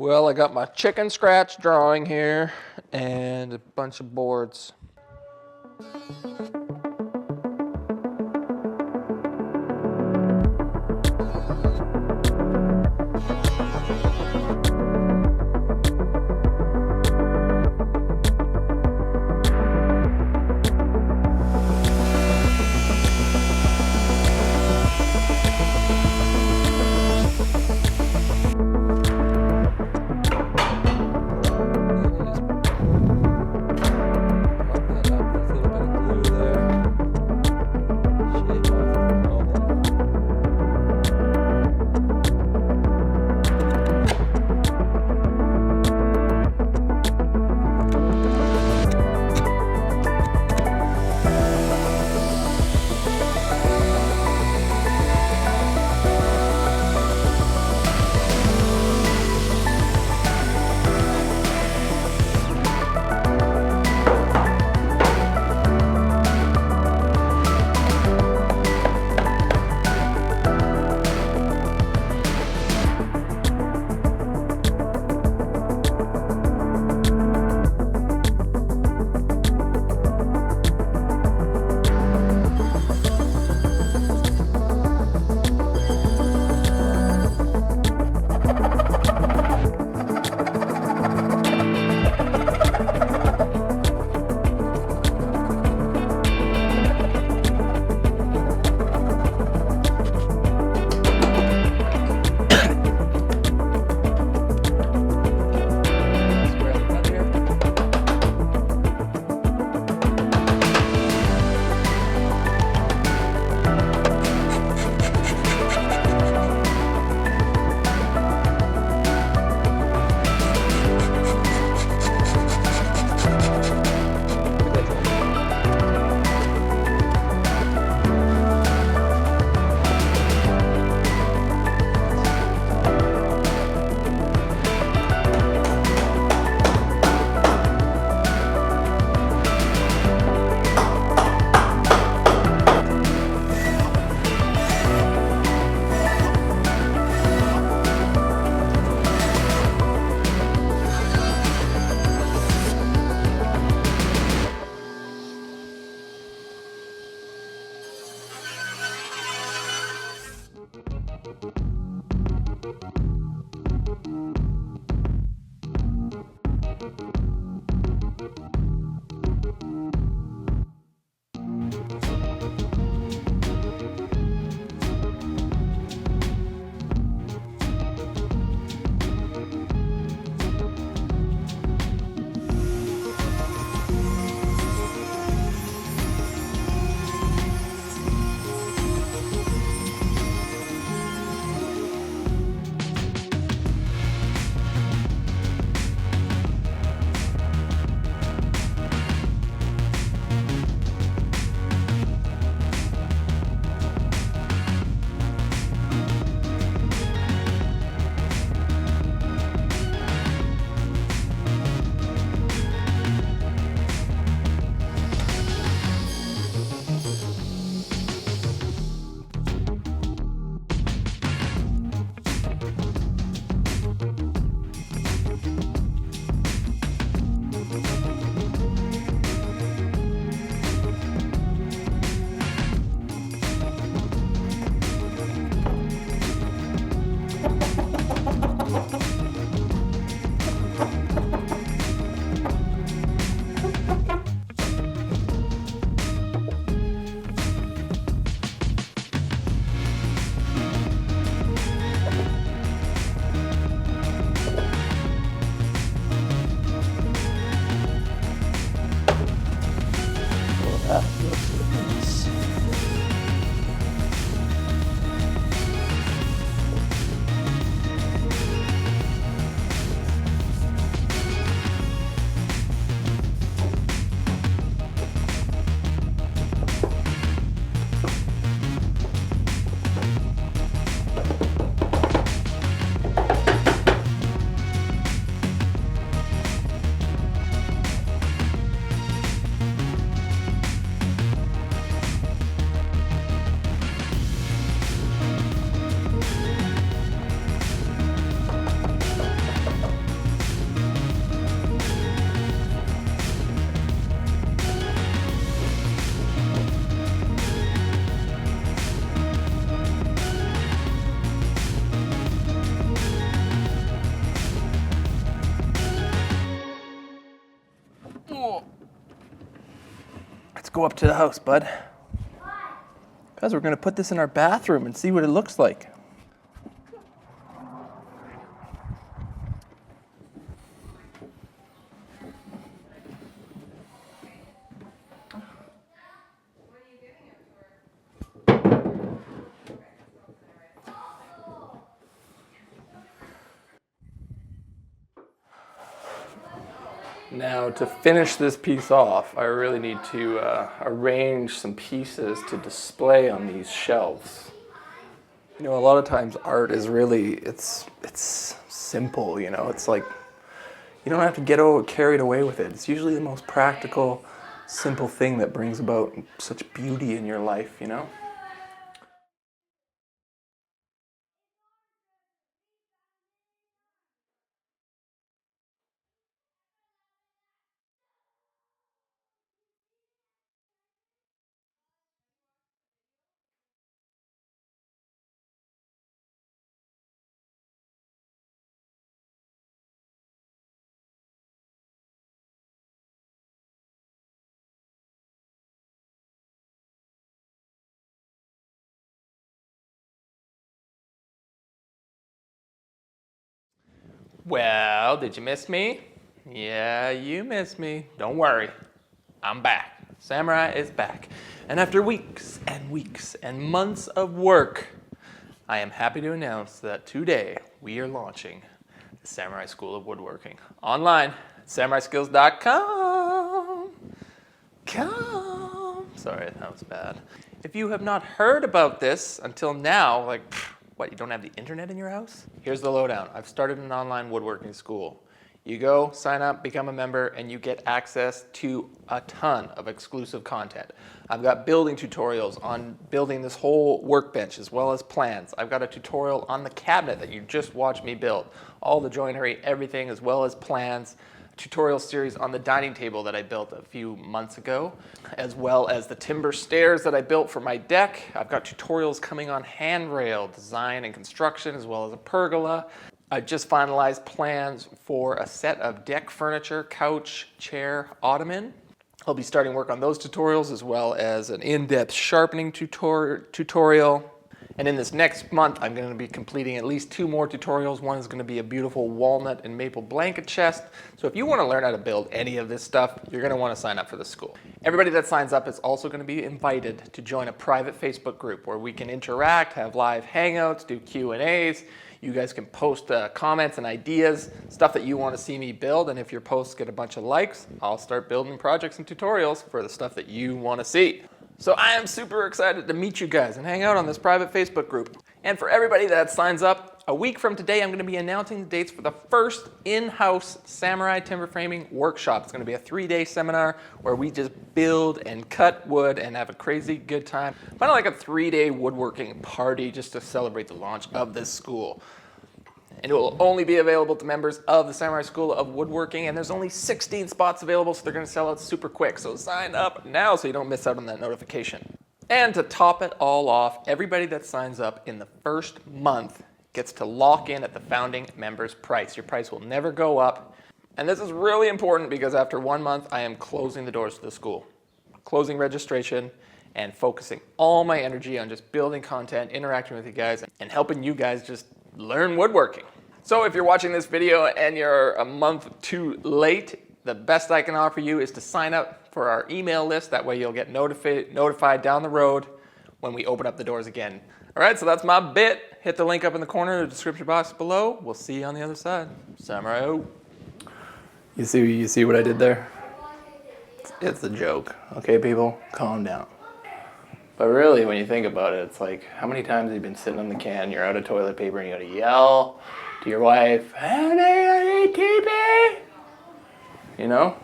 Well, I got my chicken scratch drawing here and a bunch of boards. Pop that up with a little bit of glue there. go up to the house, bud. Guys, we're gonna put this in our bathroom and see what it looks like. Now, to finish this piece off, I really need to arrange some pieces to display on these shelves. You know, a lot of times art is really, it's simple, you know? It's like, you don't have to get carried away with it. It's usually the most practical, simple thing that brings about such beauty in your life, you know? Well, did you miss me? Yeah, you missed me. Don't worry, I'm back. Samurai is back. And after weeks and weeks and months of work, I am happy to announce that today we are launching the Samurai School of Woodworking online at samuraiskills.com. Sorry, that was bad. If you have not heard about this until now, like, what, you don't have the internet in your house? Here's the lowdown. I've started an online woodworking school. You go, sign up, become a member, and you get access to a ton of exclusive content. I've got building tutorials on building this whole workbench as well as plans. I've got a tutorial on the cabinet that you just watched me build. All the joinery, everything, as well as plans. Tutorial series on the dining table that I built a few months ago, as well as the timber stairs that I built for my deck. I've got tutorials coming on handrail design and construction, as well as a pergola. I've just finalized plans for a set of deck furniture, couch, chair, ottoman. I'll be starting work on those tutorials, as well as an in-depth sharpening tutorial. And in this next month, I'm going to be completing at least 2 more tutorials. One is going to be a beautiful walnut and maple blanket chest. So if you want to learn how to build any of this stuff, you're going to want to sign up for the school. Everybody that signs up is also going to be invited to join a private Facebook group where we can interact, have live hangouts, do Q&As. You guys can post comments and ideas, stuff that you want to see me build. And if your posts get a bunch of likes, I'll start building projects and tutorials for the stuff that you want to see. So I am super excited to meet you guys and hang out on this private Facebook group. And for everybody that signs up, a week from today, I'm going to be announcing the dates for the first in-house Samurai timber framing workshop. It's going to be a 3-day seminar where we just build and cut wood and have a crazy good time. Kind of like a 3-day woodworking party just to celebrate the launch of this school. And it will only be available to members of the Samurai School of Woodworking, and there's only 16 spots available, so they're going to sell out super quick. So sign up now so you don't miss out on that notification. And to top it all off, everybody that signs up in the first month gets to lock in at the founding member's price. Your price will never go up. And this is really important because after 1 month, I am closing the doors to the school, closing registration, and focusing all my energy on just building content, interacting with you guys, and helping you guys just learn woodworking. So if you're watching this video and you're a month too late, the best I can offer you is to sign up for our email list. That way you'll get notified down the road when we open up the doors again. All right, so that's my bit. Hit the link up in the corner of the description box below. We'll see you on the other side. Samurai out. You see what I did there? It's a joke. Okay, people, calm down. But really, when you think about it, it's like, how many times have you been sitting on the can, you're out of toilet paper, and you gotta yell to your wife, "Honey, I need TP!" You know?